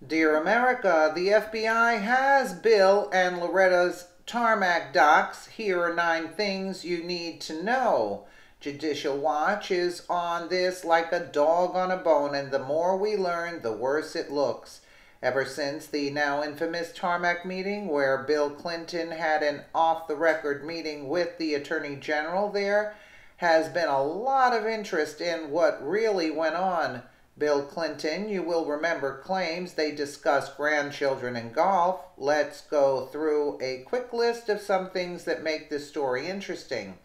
Dear America, the FBI has Bill and Loretta'S Tarmac docs. Here are 9 things you need to know. Judicial Watch is on this like a dog on a bone, and the more we learn, the worse it looks. Ever since the now infamous Tarmac meeting, where Bill Clinton had an off-the-record meeting with the Attorney General, there has been a lot of interest in what really went on. Bill Clinton, you will remember, claims they discussed grandchildren and golf. Let's go through a quick list of some things that make this story interesting.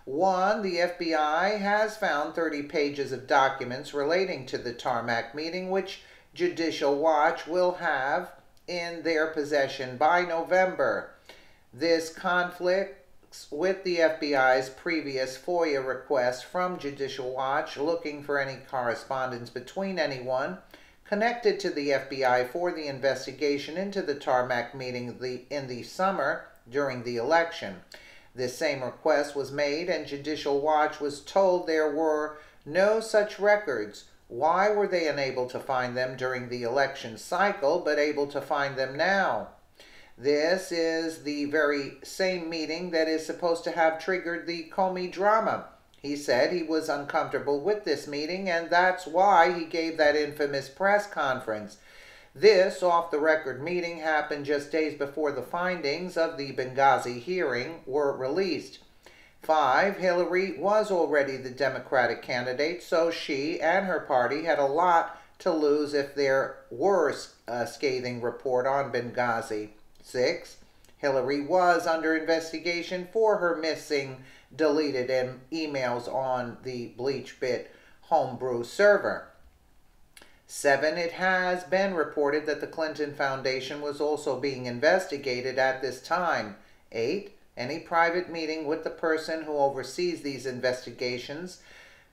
1. The FBI has found 30 pages of documents relating to the Tarmac meeting, which Judicial Watch will have in their possession by November. This conflict with the FBI's previous FOIA request from Judicial Watch looking for any correspondence between anyone connected to the FBI for the investigation into the Tarmac meeting in the summer during the election. This same request was made, and Judicial Watch was told there were no such records. Why were they unable to find them during the election cycle but able to find them now? This is the very same meeting that is supposed to have triggered the Comey drama. He said he was uncomfortable with this meeting, and that's why he gave that infamous press conference. This off-the-record meeting happened just days before the findings of the Benghazi hearing were released. 5. Hillary was already the Democratic candidate, so she and her party had a lot to lose if there were a scathing report on Benghazi. 6. Hillary was under investigation for her missing deleted emails on the BleachBit homebrew server. 7. It has been reported that the Clinton Foundation was also being investigated at this time. 8. Any private meeting with the person who oversees these investigations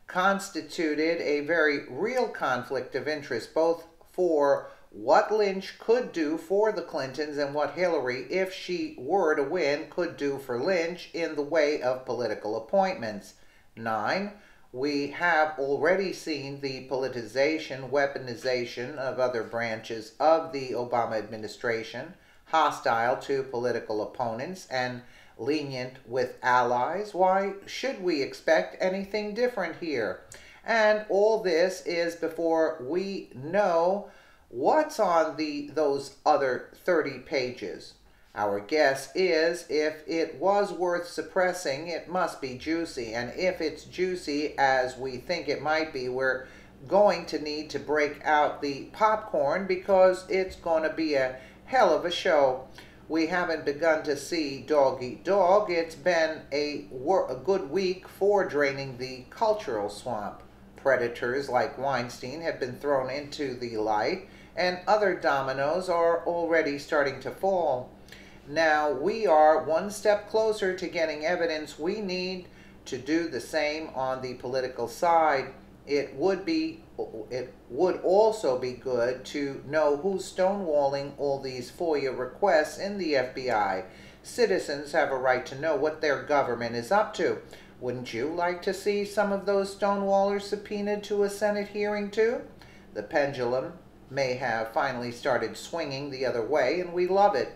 constituted a very real conflict of interest, both for what Lynch could do for the Clintons and what Hillary, if she were to win, could do for Lynch in the way of political appointments. 9. We have already seen the politicization, weaponization of other branches of the Obama administration, hostile to political opponents and lenient with allies. Why should we expect anything different here? And all this is before we know what's on those other 30 pages. Our guess is if it was worth suppressing, it must be juicy. And if it's juicy as we think it might be, we're going to need to break out the popcorn because it's going to be a hell of a show. We haven't begun to see dog eat dog. It's been a good week for draining the cultural swamp. Predators like Weinstein have been thrown into the light, and other dominoes are already starting to fall. Now we are one step closer to getting evidence. We need to do the same on the political side. It would also be good to know who's stonewalling all these FOIA requests in the FBI. Citizens have a right to know what their government is up to. Wouldn't you like to see some of those stonewallers subpoenaed to a Senate hearing too? The pendulum may have finally started swinging the other way, and we love it.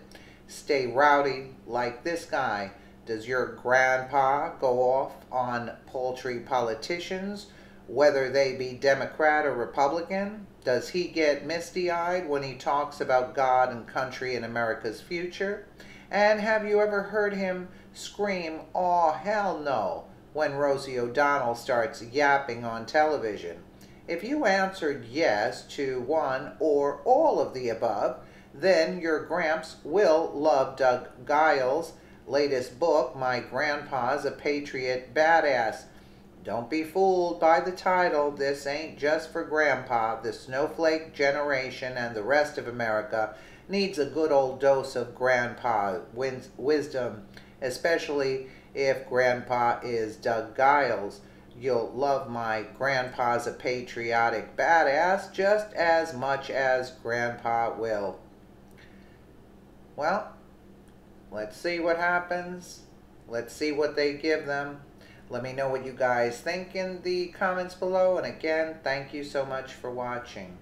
Stay rowdy like this guy. Does your grandpa go off on paltry politicians, whether they be Democrat or Republican? Does he get misty-eyed when he talks about God and country and America's future? And have you ever heard him scream, "Aw, hell no," when Rosie O'Donnell starts yapping on television? If you answered yes to one or all of the above, then your gramps will love Doug Giles' latest book, My Grandpa's a Patriot Badass. Don't be fooled by the title. This ain't just for Grandpa. The snowflake generation and the rest of America needs a good old dose of Grandpa wisdom, especially if Grandpa is Doug Giles. You'll love My Grandpa's a Patriotic Badass just as much as Grandpa will. Well, let's see what happens. Let's see what they give them. Let me know what you guys think in the comments below. And again, thank you so much for watching.